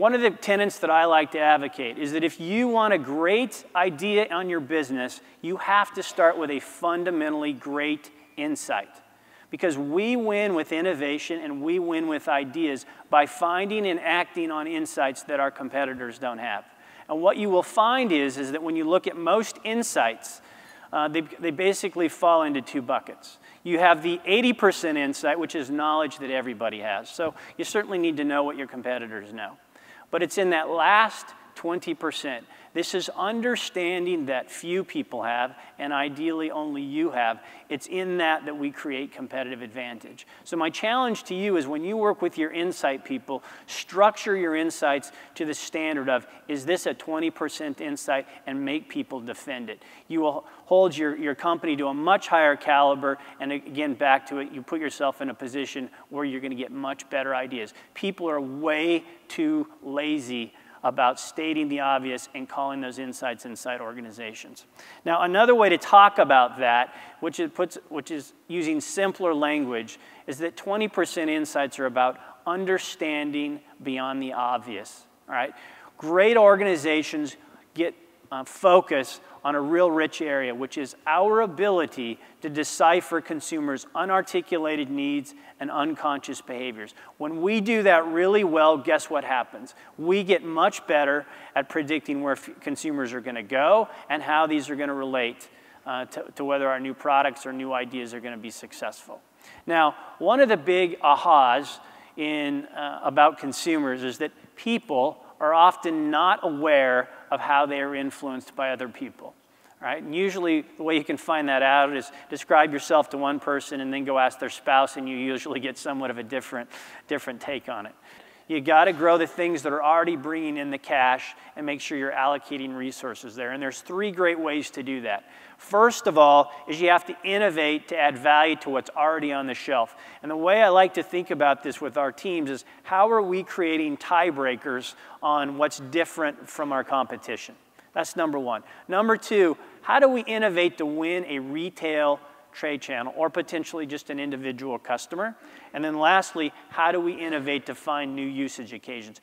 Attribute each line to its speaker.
Speaker 1: One of the tenets that I like to advocate is that if you want a great idea on your business, you have to start with a fundamentally great insight. Because we win with innovation and we win with ideas by finding and acting on insights that our competitors don't have. And what you will find is that when you look at most insights, they basically fall into two buckets. You have the 80% insight, which is knowledge that everybody has. So you certainly need to know what your competitors know. But it's in that last 20%. This is understanding that few people have, and ideally only you have. It's in that we create competitive advantage. So my challenge to you is when you work with your insight people, structure your insights to the standard of, is this a 20% insight, and make people defend it. You will hold your company to a much higher caliber, and again, back to it, you put yourself in a position where you're going to get much better ideas. People are way too lazy about stating the obvious and calling those insights inside organizations. Now, another way to talk about that, which is using simpler language, is that 20% insights are about understanding beyond the obvious. All right? Great organizations get focus on a real rich area, which is our ability to decipher consumers' unarticulated needs and unconscious behaviors. When we do that really well, guess what happens? We get much better at predicting where consumers are going to go and how these are going to relate to whether our new products or new ideas are going to be successful. Now, one of the big ahas about consumers is that people are often not aware of how they are influenced by other people. Right? And usually the way you can find that out is describe yourself to one person and then go ask their spouse, and you usually get somewhat of a different take on it. You got to grow the things that are already bringing in the cash and make sure you're allocating resources there. And there's three great ways to do that. First of all is you have to innovate to add value to what's already on the shelf. And the way I like to think about this with our teams is how are we creating tiebreakers on what's different from our competition? That's number one. Number two, how do we innovate to win a retail trade channel or potentially just an individual customer? And then lastly, how do we innovate to find new usage occasions?